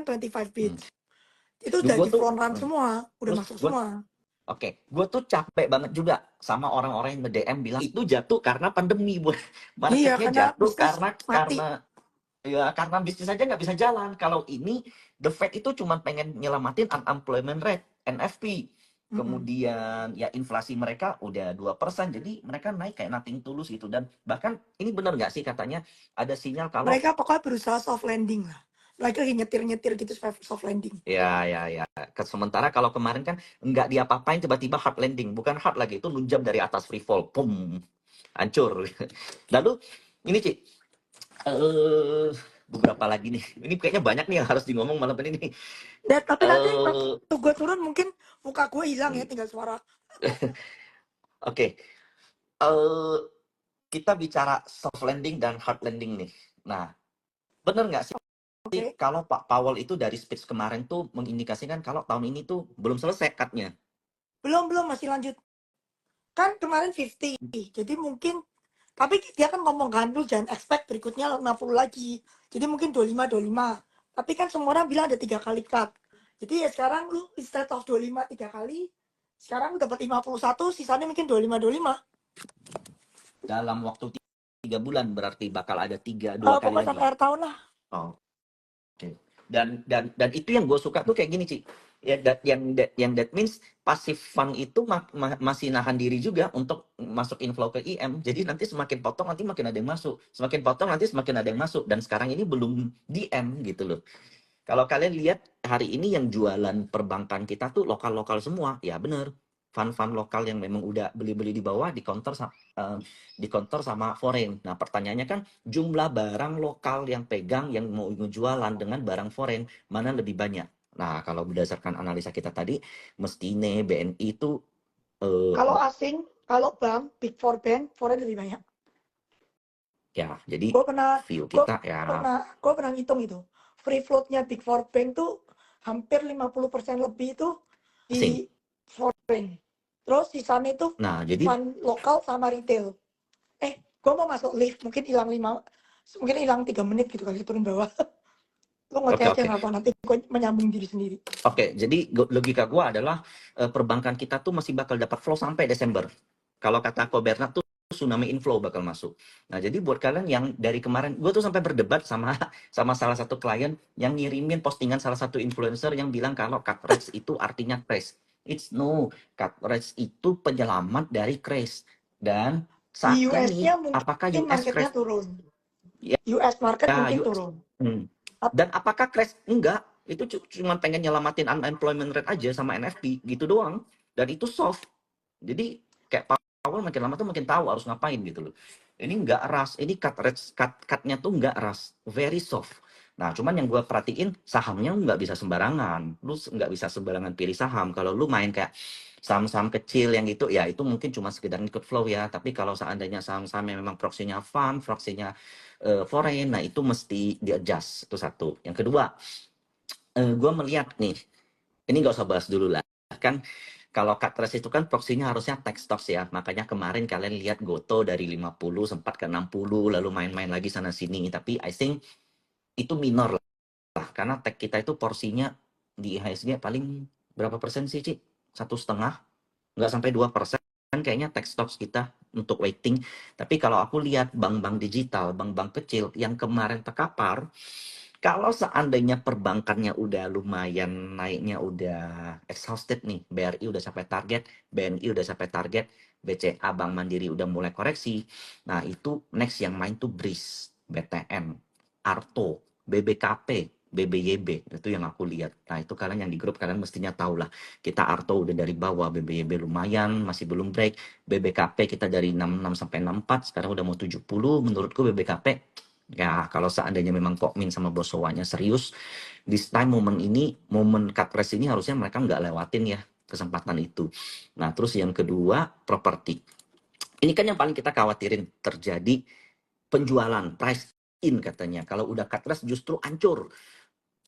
25 Hmm. bits. Itu udah Gue di tuh, front run semua, udah terus masuk gue, semua. oke, gue tuh capek banget juga sama orang-orang yang nge-DM bilang itu jatuh karena pandemi, Bu. Iya, Marketnya karena jatuh bisnis mati. karena bisnis aja nggak bisa jalan. Kalau ini, the Fed itu cuma pengen nyelamatin unemployment rate, NFP. Kemudian ya inflasi mereka udah 2%, jadi mereka naik kayak nothing tulus gitu. Dan bahkan ini bener nggak sih katanya ada sinyal kalau Mereka pokoknya berusaha soft landing lah. Mereka lagi nyetir-nyetir gitu soft landing. ya. Sementara kalau kemarin kan nggak diapa-apain, tiba-tiba hard landing. Bukan hard lagi, itu lunjam dari atas free fall. Pum, hancur. Lalu ini Ci, beberapa lagi nih. Ini kayaknya banyak nih yang harus di ngomong malam ini nih. Dan tapi nanti Eh, waktu gue turun mungkin muka gue hilang ya, tinggal suara. Oke. Eh, kita bicara soft landing dan hard landing nih. Nah, bener nggak sih Oke. kalau Pak Powell itu dari speech kemarin tuh mengindikasikan kalau tahun ini tuh belum selesai cut-nya? Belum masih lanjut. Kan kemarin 50. Jadi mungkin, tapi dia kan ngomong kan, lu jangan expect berikutnya 50 lagi. Jadi mungkin 25. Tapi kan semua orang bilang ada 3 kali cut. Jadi ya sekarang lu instead of 25 3 kali, sekarang lu dapat 51, sisanya mungkin 25. Dalam waktu 3 bulan berarti bakal ada 2 kali Pokoknya lagi. sampai akhir tahun lah. Oh, oke. Dan itu yang gue suka tuh kayak gini, Ci. Ya, that means passive fund itu masih nahan diri juga untuk masuk inflow ke IM. Jadi nanti semakin potong nanti makin ada yang masuk, semakin potong nanti semakin ada yang masuk. Dan sekarang ini belum DM gitu loh. Kalau kalian lihat hari ini yang jualan perbankan kita tuh lokal-lokal semua, ya bener. Fund-fund lokal yang memang udah beli-beli di bawah di counter sama foreign. Nah pertanyaannya kan jumlah barang lokal yang pegang yang mau ngejualan dengan barang foreign mana lebih banyak? Nah kalau berdasarkan analisa kita tadi, mestinya BNI itu Kalau asing, kalau bank, big four bank, foreign lebih banyak. ya jadi Gue pernah ngitung itu. Free floatnya big four bank tuh hampir 50% lebih itu asing. di foreign. Terus sisanya itu Nah jadi fund lokal sama retail. Gue mau masuk lift, mungkin hilang 3 menit gitu kali turun bawah. Lo ngoceh aja oke. nggak apa, nanti gue menyambung diri sendiri. Oke, jadi logika gue adalah perbankan kita tuh masih bakal dapat flow sampai Desember. Kalau kata Ko Bernard tuh tsunami inflow bakal masuk. Nah, jadi buat kalian yang dari kemarin, gue tuh sampai berdebat sama salah satu klien yang ngirimin postingan salah satu influencer yang bilang kalau cut rates itu artinya crash. It's no, cut rates itu penyelamat dari crash. Dan saat Di ini, US-nya mungkin apakah US marketnya crash? turun. Ya, US market mungkin US. turun. Dan apakah crash? Enggak. Itu cuma pengen nyelamatin unemployment rate aja sama NFP gitu doang. Dan itu soft. Jadi kayak Powell makin lama tuh makin tahu harus ngapain gitu loh. Ini enggak rush. Ini cut-nya tuh enggak rush. Very soft. Nah, cuman yang gue perhatiin sahamnya nggak bisa sembarangan. Lu nggak bisa sembarangan pilih saham. Kalau lu main kayak saham-saham kecil yang gitu, ya itu mungkin cuma sekedar ikut flow ya. Tapi kalau seandainya saham-saham yang memang proksinya fund, proksinya foreign, nah itu mesti di-adjust. Itu satu. Yang kedua, gue melihat nih, ini nggak usah bahas dulu lah. Kan kalau cut price itu kan proksinya harusnya tech stocks ya. Makanya kemarin kalian lihat Goto dari 50 sempat ke 60, lalu main-main lagi sana sini. Tapi I think itu minor lah. Karena tech kita itu porsinya di IHSG paling berapa persen sih, Ci? 1,5? Nggak sampai 2%. Kayaknya tech stocks kita untuk weighting. Tapi kalau aku lihat bank-bank digital, bank-bank kecil yang kemarin terkapar, kalau seandainya perbankannya udah lumayan naiknya udah exhausted nih, BRI udah sampai target, BNI udah sampai target, BCA Bank Mandiri udah mulai koreksi. Nah, itu next yang main tuh BRIS, BTN, Arto, BBKP, BBYB, itu yang aku lihat. Nah, itu kalian yang di grup kalian mestinya tahu lah. Kita Arto udah dari bawah, BBYB lumayan, masih belum break. BBKP kita dari 66 sampai 64, sekarang udah mau 70. Menurutku BBKP ya, kalau seandainya memang Pokmin sama Bosowanya serius, this time momen cut price ini harusnya mereka nggak lewatin ya kesempatan itu. Nah, terus yang kedua, properti. Ini kan yang paling kita khawatirin terjadi penjualan, price in katanya. Kalau udah cut price justru hancur.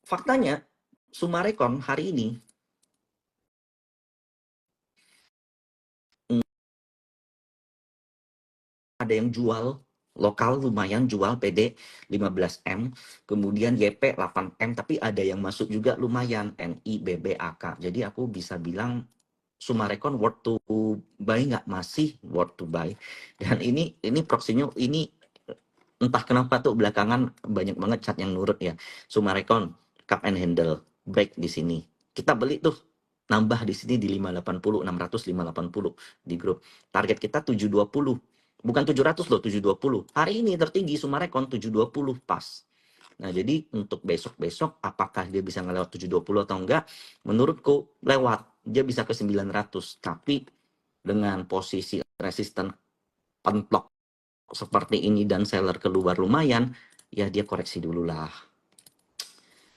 Faktanya, Sumarekon hari ini ada yang jual lokal lumayan jual PD 15M, kemudian YP 8M, tapi ada yang masuk juga lumayan NI, BB, AK. Jadi aku bisa bilang Sumarekon worth to buy nggak? Masih worth to buy. Dan ini proxinya ini entah kenapa tuh belakangan banyak banget chat yang nurut ya. Sumarekon cup and handle break di sini. Kita beli tuh nambah di sini di 580, 600, 580 di grup. Target kita 720. Bukan 700 loh, 720. Hari ini tertinggi Sumarekon 720 pas. Nah, jadi untuk besok-besok apakah dia bisa ngelewat 720 atau enggak? Menurutku lewat. Dia bisa ke 900, tapi dengan posisi resisten pentok seperti ini dan seller keluar lumayan, ya dia koreksi dulu lah.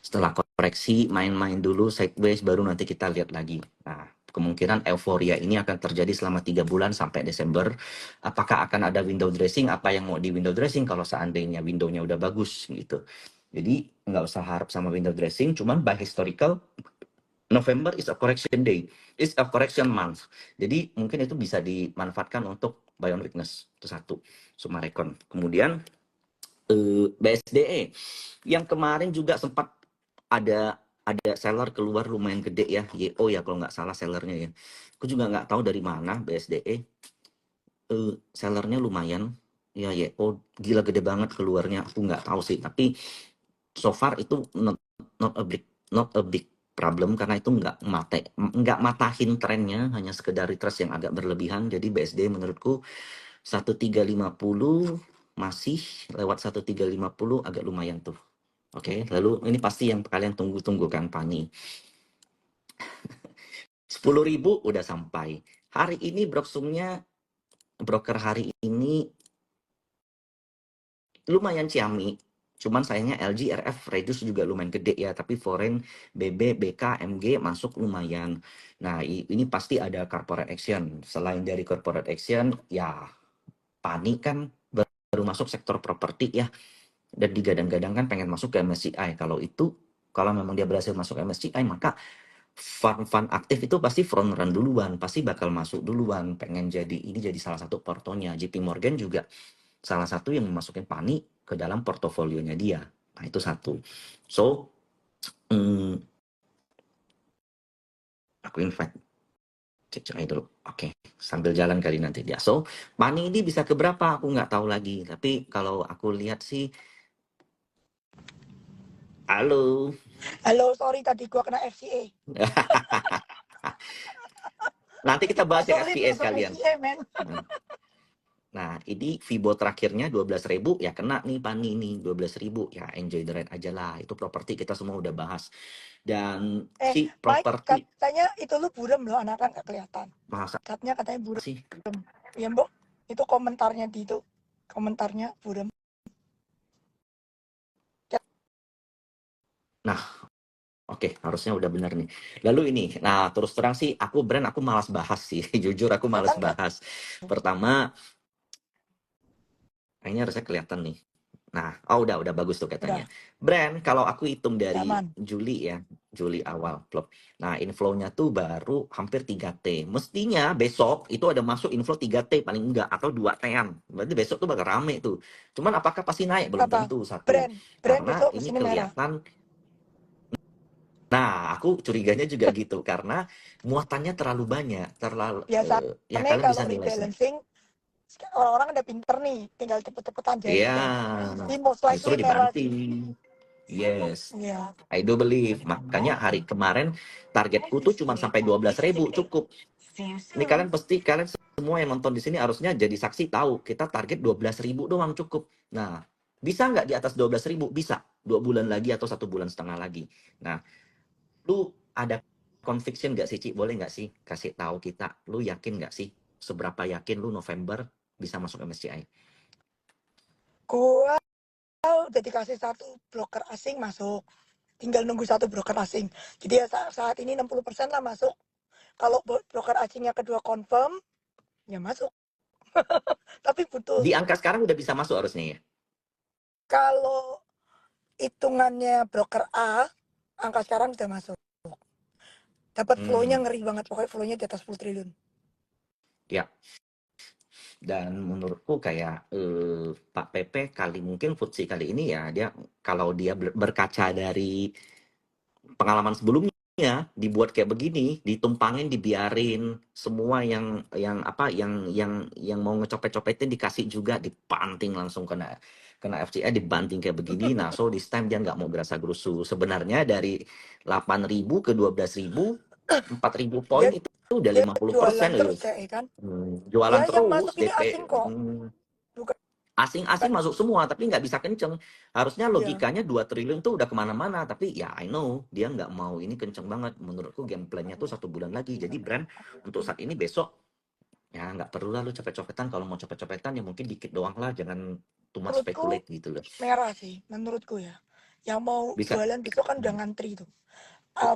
Setelah koreksi, main-main dulu sideways, baru nanti kita lihat lagi. Nah, kemungkinan euforia ini akan terjadi selama 3 bulan sampai Desember. Apakah akan ada window dressing? Apa yang mau di window dressing kalau seandainya windownya udah bagus gitu. Jadi nggak usah harap sama window dressing, cuman by historical, November is a correction day, is a correction month. Jadi mungkin itu bisa dimanfaatkan untuk buy on weakness, itu satu. Sumarekon. Kemudian BSDE yang kemarin juga sempat ada seller keluar lumayan gede ya, YO ya kalau nggak salah sellernya ya. Aku juga nggak tahu dari mana BSDE, sellernya lumayan ya, YO gila gede banget keluarnya, aku nggak tahu sih, tapi so far itu not a big problem karena itu nggak matahin trennya, hanya sekedar retrace yang agak berlebihan. Jadi BSD menurutku 1350 masih lewat 1350 agak lumayan tuh. Oke, lalu ini pasti yang kalian tunggu-tunggu kan, Pani. 10.000 udah sampai. Hari ini broker hari ini lumayan ciamik. Cuman sayangnya LG RF reduce juga lumayan gede ya, tapi foreign BB, BK, MG masuk lumayan. Nah, ini pasti ada corporate action. Selain dari corporate action, ya Pani kan baru masuk sektor properti ya, dan digadang-gadang kan pengen masuk ke MSCI. Kalau memang dia berhasil masuk MSCI, maka fund aktif itu pasti front run duluan, pasti bakal masuk duluan, pengen jadi salah satu portonya. JP Morgan juga salah satu yang memasukin Pani ke dalam portofolionya dia. Nah, itu satu. So, aku invite cek aja dulu. Oke, sambil jalan kali nanti dia. So, Pani ini bisa ke berapa? Aku nggak tahu lagi. Tapi kalau aku lihat sih, halo. Halo, sorry tadi gua kena FCA. Nanti kita bahas yang Sulit FCA masuk sekalian. FCA, men. Nah, ini Fibo terakhirnya 12.000 ya kena nih Pani nih 12.000 ya, enjoy the ride aja lah. Itu properti kita semua udah bahas. Dan si Mike, properti katanya itu lu burem loh, anak kan nggak kelihatan. masa Catnya katanya burem. sih. Ya, Mbok. Itu komentarnya di itu. Komentarnya burem. Nah, oke, harusnya udah benar nih. Lalu ini, nah terus terang sih aku malas bahas sih. Jujur aku malas Kelihatan nggak? bahas. Pertama, kayaknya harusnya kelihatan nih. Nah, udah bagus tuh Udah, katanya. Brand, kalau aku hitung dari nyaman. Juli ya, Juli awal, plop. Nah, inflow-nya tuh baru hampir 3T. Mestinya besok itu ada masuk inflow 3T paling enggak, atau 2T-an. Berarti besok tuh bakal rame tuh. Cuman apakah pasti naik? Belum Apa? tentu, satu. Brand Karena besok ini mesinnya merah. kelihatan, nah aku curiganya juga gitu. Karena muatannya terlalu banyak. Ya Biasanya kalian kalau bisa nilai sendiri. rebalancing, orang-orang udah pinter nih, tinggal cepet-cepetan Iya, jahitnya. Jadi most justru likely merah sih. dibanting. Yes. Iya. I do believe. Makanya hari kemarin targetku tuh cuma sampai 12.000 cukup. Ini kalian semua yang nonton di sini harusnya jadi saksi tahu kita target 12.000 doang cukup. Nah, bisa nggak di atas 12.000? Bisa. 2 bulan lagi atau 1,5 bulan lagi. Nah, lu ada conviction nggak sih, Ci? Boleh nggak sih kasih tahu kita? Lu yakin nggak sih? Seberapa yakin lu November bisa masuk MSCI? Gua udah dikasih satu broker asing masuk. Tinggal nunggu satu broker asing. Jadi ya saat ini 60% lah masuk. Kalau broker asingnya kedua confirm, ya masuk. Tapi butuh, Di angka sekarang udah bisa masuk harusnya ya? kalau hitungannya broker A, angka sekarang sudah masuk. Dapat flow-nya ngeri banget. Pokoknya flow-nya di atas 10 triliun. Ya. Dan menurutku kayak Pak Pepe mungkin FTSE kali ini ya dia kalau dia berkaca dari pengalaman sebelumnya dibuat kayak begini, ditumpangin, dibiarin semua yang mau ngecopet-copetin dikasih juga, dibanting langsung kena FCA, dibanting kayak begini. Nah, so this time dia nggak mau gerasa gerusu. Sebenarnya dari 8.000 ke 12.000, 4.000 poin Dia itu udah dia 50% jualan loh. terus ya, kan? Jualan Ya yang terus masuk ini DP. asing kok, bukan Asing-asing masuk semua tapi nggak bisa kenceng. Harusnya ya. logikanya 2 triliun tuh udah kemana-mana, tapi ya I know dia nggak mau ini kenceng banget. Menurutku game plan-nya tuh 1 bulan lagi. Jadi brand untuk saat ini besok ya nggak perlu lah lu cepet-cepetan. Kalau mau cepet-cepetan ya mungkin dikit doang lah, jangan too much Menurutku speculate gitu loh. merah sih, menurutku ya. Yang mau Bisa. jualan besok kan udah Hmm, ngantri tuh.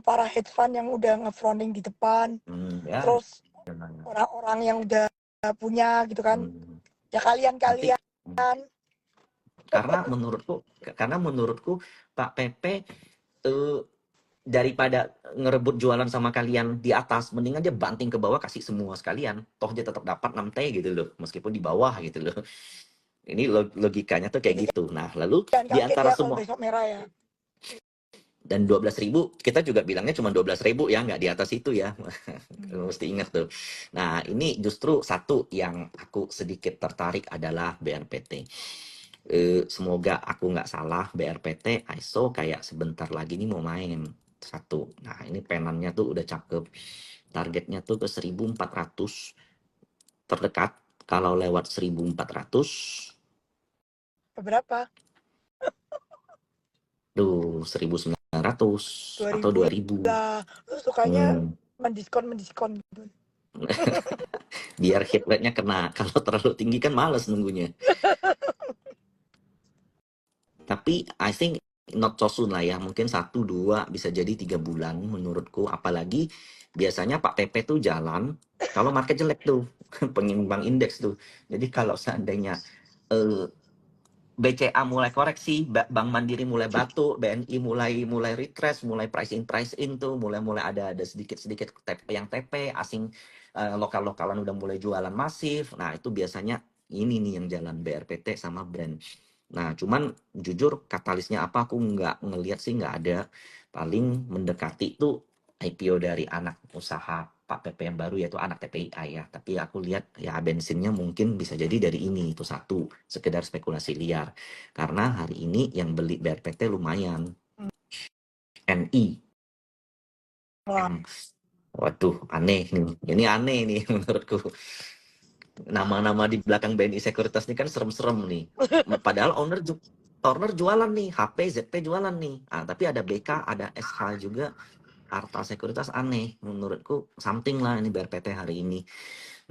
Para hedge fund yang udah ngefronting di depan, ya terus jangan. orang-orang yang udah punya gitu kan. Hmm, Ya nanti kalian-kalian. karena menurutku Pak Pepe eh, daripada ngerebut jualan sama kalian di atas, mending aja banting ke bawah kasih semua sekalian. Toh dia tetap dapat 6T gitu loh, meskipun di bawah gitu loh. Ini logikanya tuh Jadi kayak gitu. Nah, lalu jangan di kaget antara ya kalau semua besok merah ya. dan 12.000 kita juga bilangnya cuma 12.000 ya, nggak di atas itu ya. Hmm. Mesti ingat tuh. Nah, ini justru satu yang aku sedikit tertarik adalah BRPT. Semoga aku nggak salah, BRPT ISO kayak sebentar lagi nih mau main satu. Nah, ini penannya tuh udah cakep. Targetnya tuh ke 1.400 terdekat. Kalau lewat 1.400, Berapa? tuh 1.900 atau 2000 2.000. lah. Lu sukanya Hmm. mendiskon gitu. Biar hit rate-nya kena. Kalau terlalu tinggi kan males nunggunya. Tapi I think not so soon lah ya. Mungkin 1, 2, bisa jadi 3 bulan menurutku. Apalagi biasanya Pak Pepe tuh jalan kalau market jelek tuh. Penyimbang indeks tuh. Jadi kalau seandainya eh, BCA mulai koreksi, Bank Mandiri mulai batuk, BNI mulai retrace, mulai price in tuh, mulai ada sedikit-sedikit yang TP, asing lokal-lokalan udah mulai jualan masif. Nah, itu biasanya ini nih yang jalan BRPT sama brand. Nah, cuman jujur katalisnya apa aku nggak ngelihat sih, nggak ada. Paling mendekati tuh IPO dari anak usaha Pak PP yang baru yaitu anak TPIA ya. Tapi aku lihat ya bensinnya mungkin bisa jadi dari ini itu satu, sekedar spekulasi liar. Karena hari ini yang beli BRPT lumayan. NI. Wah, Waduh, aneh nih. Ini aneh nih menurutku. Nama-nama di belakang BNI Sekuritas ini kan serem-serem nih. Padahal owner jualan nih, HP, ZP jualan nih. Ah, tapi ada BK, ada SH juga. Arta Sekuritas aneh. Menurutku something lah ini BRPT hari ini.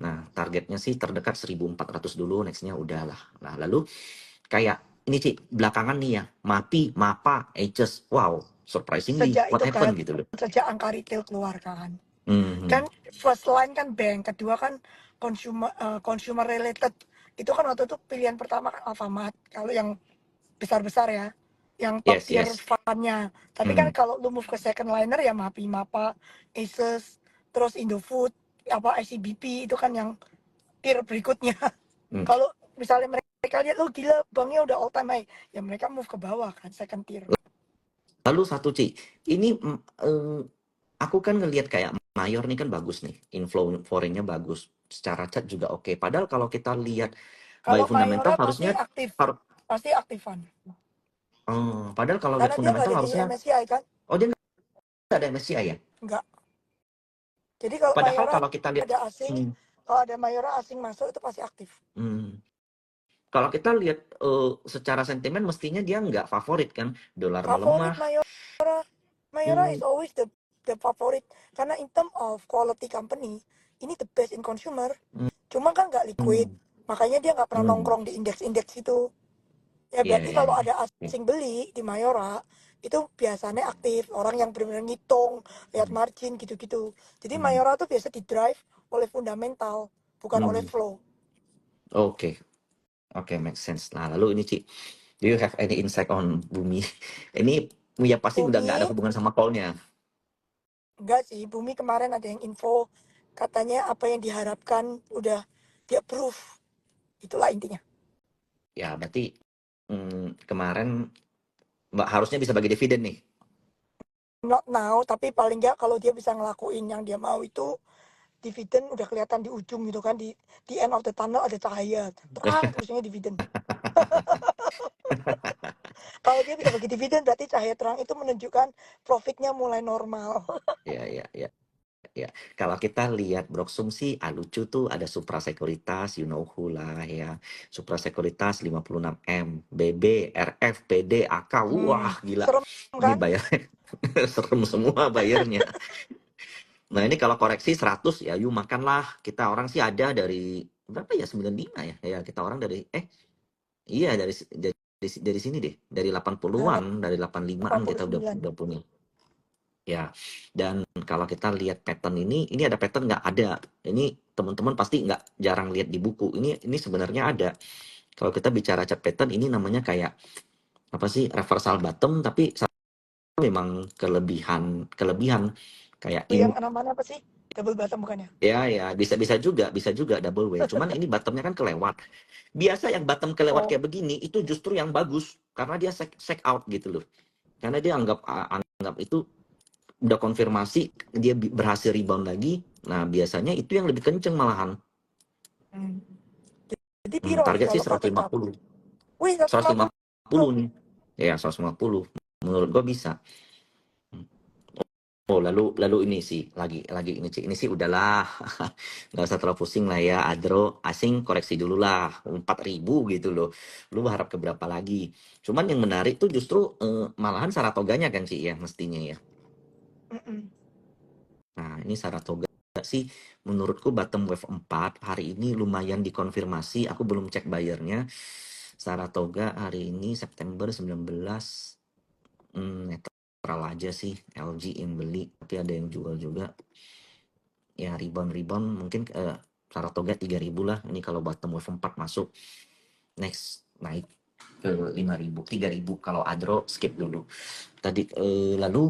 Nah, targetnya sih terdekat 1.400 dulu, nextnya udahlah. Nah, lalu kayak ini sih belakangan nih ya, MAPI, MAPA, Aegis. Wow, surprisingly, sejak what itu kan, happened gitu loh. sejak angka retail keluar kan. Hmm, Kan first line kan bank, kedua kan consumer related. Itu kan waktu itu pilihan pertama kan Alfamart. Kalau yang besar-besar ya, yang top yes, tier yes. fund-nya. Tapi kan Hmm, kalau lu move ke second liner ya MAPI, MAPA, Asus, terus Indofood, apa ICBP itu kan yang tier berikutnya. hmm. Kalau misalnya mereka lihat lu gila banknya udah all time high, ya mereka move ke bawah kan second tier. Lalu satu Ci, ini aku kan ngelihat kayak Mayor nih kan bagus nih, inflow foreign-nya bagus, secara chart juga oke. Padahal kalau kita lihat by Kalau fundamental Mayora harusnya pasti aktifan. padahal kalau lihat Karena dia nggak fundamental ada di harusnya, MSCI kan? oh dia nggak ada MSCI ya? Nggak. Jadi kalau Padahal Mayora kalau kita lihat, ada asing, hmm, kalau ada Mayora asing masuk itu pasti aktif. hmm, kalau kita lihat secara sentimen mestinya dia nggak favorit kan, dolar Favorit melemah. Mayora, Mayora Hmm, is always the favorite karena in term of quality company ini the best in consumer. hmm, Cuma kan nggak liquid, hmm, makanya dia nggak pernah hmm. nongkrong di indeks-indeks itu. Ya Iya, berarti iya, kalau iya. ada asing beli di Mayora itu biasanya aktif, orang yang benar-benar ngitung, lihat Hmm, margin gitu-gitu. Jadi hmm, Mayora tuh biasa di drive oleh fundamental, bukan oleh hmm. flow. Oke, oke, make sense. Nah, lalu ini Ci, do you have any insight on Bumi? Ini ya pasti udah nggak ada Bumi hubungan sama call-nya. enggak sih, Bumi kemarin ada yang info katanya apa yang diharapkan udah di approve. Itulah intinya. Ya, berarti kemarin Mbak harusnya bisa bagi dividen nih. Not now, tapi paling nggak kalau dia bisa ngelakuin yang dia mau itu, dividen udah kelihatan di ujung gitu kan, di end of the tunnel ada cahaya terang terusnya dividen. Kalau dia bisa bagi dividen berarti cahaya terang itu menunjukkan profitnya mulai normal. Ya, ya, ya, ya. Kalau kita lihat Broksum sih, lucu tuh ada Supra Sekuritas, you know who lah ya. Supra Sekuritas 56M, BB, RF, PD, AK, wah gila. Serem Ini kan? bayar serem semua bayarnya. Nah ini kalau koreksi 100 ya yuk makanlah. Kita orang sih ada dari berapa ya 95 ya. Ya kita orang dari iya dari sini deh. Dari Nah, 80-an, dari 85-an kita udah 89. punya. Ya. Dan kalau kita lihat pattern ini ada pattern nggak ada. Ini teman-teman pasti nggak jarang lihat di buku. Ini sebenarnya ada. Kalau kita bicara chart pattern ini namanya kayak apa sih reversal bottom tapi memang kelebihan kayak Yang namanya apa sih? Double bottom bukannya? ya bisa juga double way. Cuman ini bottomnya kan kelewat. Biasa yang bottom kelewat Oh, kayak begini itu justru yang bagus karena dia check out gitu loh. Karena dia anggap itu udah konfirmasi dia berhasil rebound lagi. Nah, biasanya itu yang lebih kenceng malahan. hmm. Jadi piro nih Target sih kalau target up? 150. Wih, 150. 150 nih. Ya, 150. Menurut gua bisa. Oh, lalu ini sih lagi ini sih udahlah. Nggak usah terlalu pusing lah ya. Adro asing koreksi dulu lah 4.000 gitu loh. Lu berharap ke berapa lagi? Cuman yang menarik tuh justru malahan Saratoganya kan sih ya mestinya ya. Mm-mm. Nah, ini Saratoga sih menurutku bottom wave 4 hari ini lumayan dikonfirmasi. Aku belum cek bayarnya. Saratoga hari ini September 19 netral aja sih. LG yang beli tapi ada yang jual juga. Ya rebound mungkin Saratoga 3.000 lah. Ini kalau bottom wave 4 masuk. Next naik ke 5.000, 3.000 kalau Adro skip dulu. Tadi lalu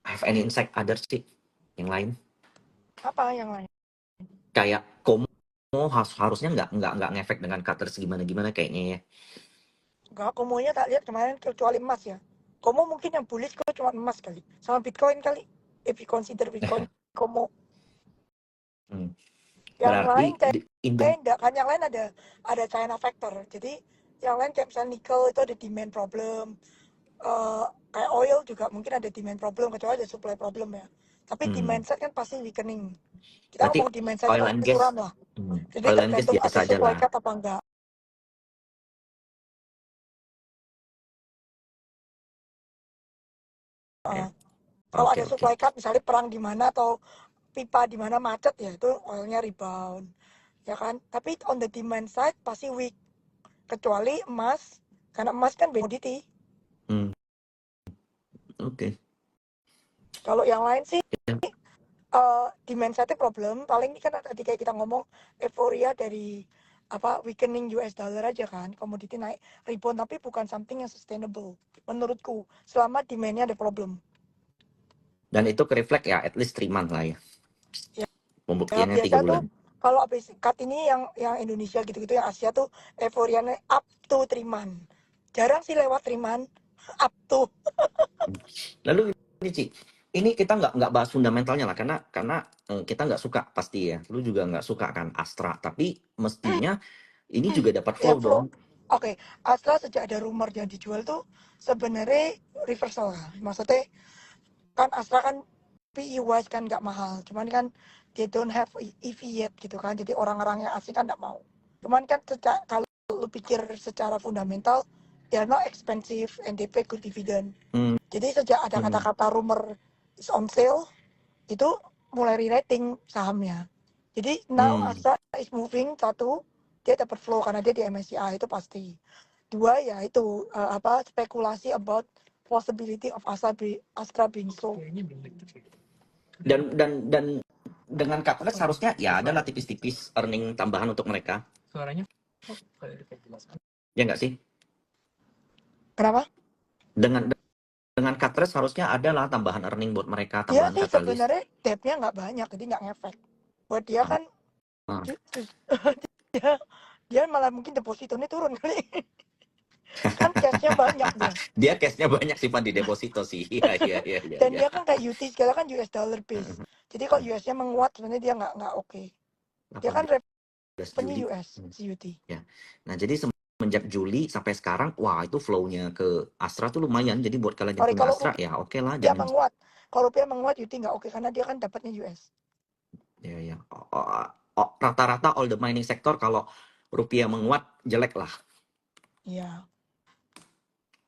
have any insight other sih yang lain? Apa yang lain? Kayak Komo harusnya nggak ngefek dengan cutters gimana kayaknya ya. Enggak, komonya tak lihat kemarin kecuali emas ya. Komo mungkin yang bullish kok cuma emas kali. Sama Bitcoin kali. If you consider Bitcoin, komo. Hmm. Yang Berarti lain kayak Indo enggak kan, yang lain ada China factor. Jadi yang lain kayak misalnya nikel itu ada demand problem. Eh, kayak oil juga mungkin ada demand problem kecuali ada supply problem ya. Tapi demand hmm, side kan pasti weakening. Kita berarti ngomong demand side oil and pasti gas suram lah. Jadi oil and gas tergantung biasa ada aja supply lah. cut apa enggak. Ya. Eh, kalau Oke ada oke. supply cut misalnya perang di mana atau pipa di mana macet ya itu oilnya rebound ya kan, tapi on the demand side pasti weak kecuali emas karena emas kan commodity. Hmm, oke. Kalau yang lain sih Ya. demand side problem paling ini kan tadi kayak kita ngomong euforia dari apa weakening US dollar aja kan, komoditi naik rebound tapi bukan something yang sustainable menurutku selama demandnya ada problem. Dan itu ke reflect ya at least 3 month lah ya. Ya, ya Pembuktiannya biasa 3 tuh bulan. kalau habis cut ini yang Indonesia gitu-gitu yang Asia tuh euforianya up to 3 month, jarang sih lewat 3 month up to. Lalu ini Ci, ini kita nggak bahas fundamentalnya lah karena kita nggak suka pasti ya. Lu juga nggak suka kan Astra, tapi mestinya ini juga dapat Ya flow flow. dong. Oke, Astra sejak ada rumor yang dijual tuh sebenarnya reversal lah. Maksudnya kan Astra kan PE wise kan nggak mahal, cuman kan they don't have EV yet gitu kan. Jadi orang-orang yang asing kan nggak mau. Cuman kan kalau lu pikir secara fundamental, they are not expensive and they pay good dividend. Hmm, Jadi sejak ada hmm, kata-kata rumor is on sale, itu mulai re-rating sahamnya. Jadi now hmm. Astra is moving, satu dia dapat flow karena dia di MSCI itu pasti. Dua ya itu apa spekulasi about possibility of Astra being sold. Dan dengan Capex harusnya ya adalah tipis-tipis earning tambahan untuk mereka. Suaranya Ya nggak sih? Kenapa? Dengan Capex harusnya adalah tambahan earning buat mereka, Dia tambahan sih katalis. sebenarnya debtnya nggak banyak, jadi nggak ngefek. Buat dia kan Ah, dia Dia malah mungkin depositonya turun kali. Kan cashnya banyak dia. Dia cashnya banyak sih Pak di deposito sih. Iya, iya, iya, iya, Dan iya. dia kan kayak UT segala kan US dollar base. Jadi kalau US-nya menguat sebenarnya dia nggak oke. Dia kan 18 Juli. revenue US si UT. Ya. Nah, jadi semenjak Juli sampai sekarang, wah itu flow-nya ke Astra tuh lumayan. Jadi buat kalian yang Sorry punya kalau Astra, ya oke lah. rupiah Jangan, menguat. Kalau rupiah menguat UT nggak oke karena dia kan dapatnya US. ya, ya. Rata-rata all the mining sector kalau rupiah menguat, jelek lah. Iya.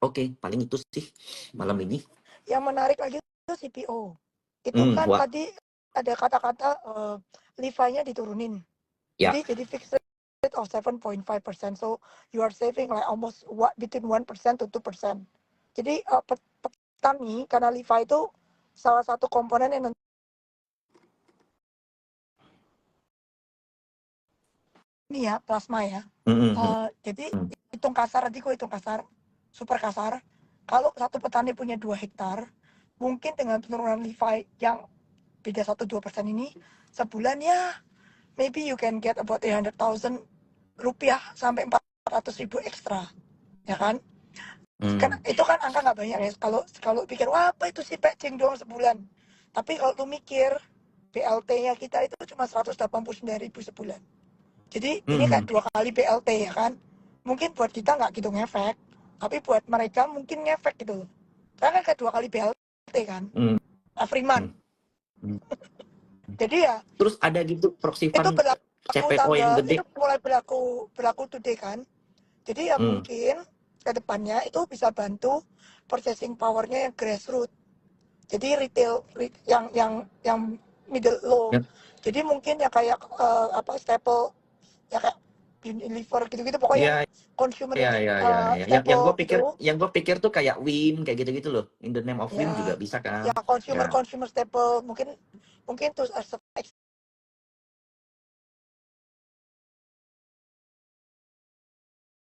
Oke, paling itu sih malam ini. Yang menarik lagi itu CPO. Itu kan Wah, tadi ada kata-kata Levi-nya diturunin. ya. Jadi fixed rate of 7.5%. So you are saving like almost between 1% to 2%. Jadi petani karena Levi itu salah satu komponen yang ini ya plasma ya. Jadi hitung kasar nanti gue hitung kasar, super kasar. Kalau satu petani punya 2 hektar, mungkin dengan penurunan Levi yang beda 1-2% ini, sebulan ya maybe you can get about 800,000 rupiah sampai 400.000 ekstra, ya kan? Kan itu kan angka nggak banyak ya. Kalau pikir wah apa itu sih patching doang sebulan. Tapi kalau lu mikir BLT-nya kita itu cuma 189.000 sebulan. Jadi ini kan 2 kali BLT ya kan. Mungkin buat kita nggak gitu ngefek, tapi buat mereka mungkin ngefek gitu. Karena kan kayak 2 kali BLT kan. Every month. Jadi ya Terus ada gitu proxy itu fund berlaku CPO yang itu gede. mulai berlaku today kan. Jadi ya mungkin ke depannya itu bisa bantu purchasing powernya yang grassroots. Jadi retail yang middle low. Ya. Jadi mungkin ya kayak staple ya kayak Unilever gitu-gitu pokoknya Iya, consumer iya, iya, iya, iya. staple Yang gue pikir tuh kayak WIM kayak gitu-gitu loh. In the name of WIM juga ya bisa ya kan? consumer Ya. consumer staple mungkin tuh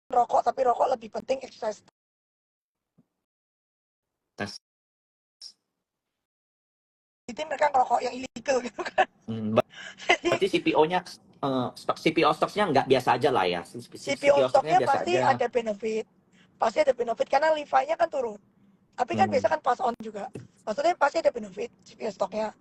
rokok tapi rokok lebih penting exercise. Tes. Jadi mereka ngerokok yang illegal gitu kan. Jadi Berarti CPO-nya CPO stocks-nya nggak biasa aja lah ya. CPO CPO stocks-nya stoknya biasa pasti aja. ada benefit karena Levi-nya kan turun. Tapi kan biasa kan pass on juga. Maksudnya pasti ada benefit CPO stoknya.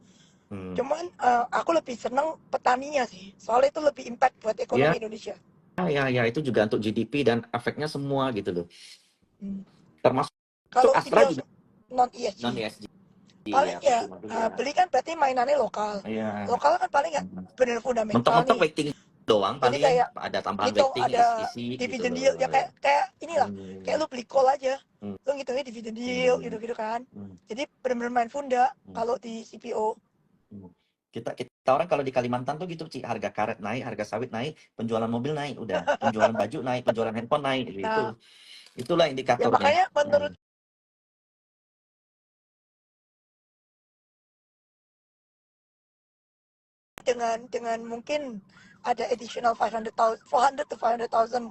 Cuman aku lebih seneng petaninya sih. Soalnya itu lebih impact buat Ya, ekonomi Indonesia. ya, itu juga untuk GDP dan efeknya semua gitu loh. Termasuk Kalau Astra CPO juga non ESG, non ESG paling ya, ya percuma juga. beli kan berarti mainannya lokal. Iya. Lokal kan paling nggak bener fundamental Mentok-mentok nih. weighting doang Jadi paling kayak ada tambahan ngitung weighting ada isi gitu dividend yield loh. ya kayak inilah kayak lu beli call aja. Hmm. Lu ngitungnya dividend yield gitu-gitu kan. Jadi bener-bener main funda kalau di CPO. Kita orang kalau di Kalimantan tuh gitu, Ci, harga karet naik, harga sawit naik, penjualan mobil naik, udah, penjualan baju naik, penjualan handphone naik, gitu. Nah, Itulah ya indikatornya. makanya menurut dengan mungkin ada additional 400 to 500,000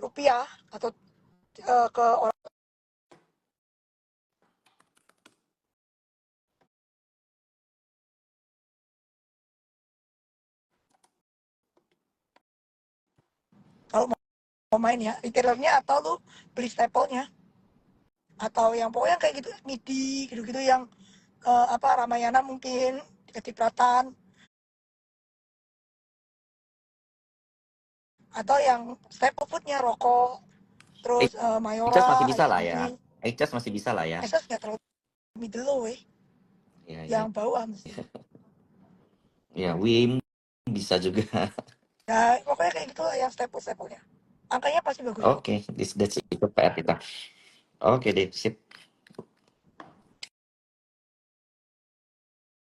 rupiah atau ke orang kalau mau main ya retailernya atau lu beli staple-nya atau yang pokoknya kayak gitu MIDI gitu-gitu yang Ramayana mungkin kecipratan atau yang staple foodnya rokok terus Echas masih Mayora bisa lah ISBD ya. Echas masih bisa lah ya. Esas nggak terlalu middle low Ya, yang bawah mesti ya, WIM bisa juga. ya pokoknya kayak gitu lah yang staple-nya angkanya pasti bagus kok. Oke, that's itu PR kita. Oke deh, sip.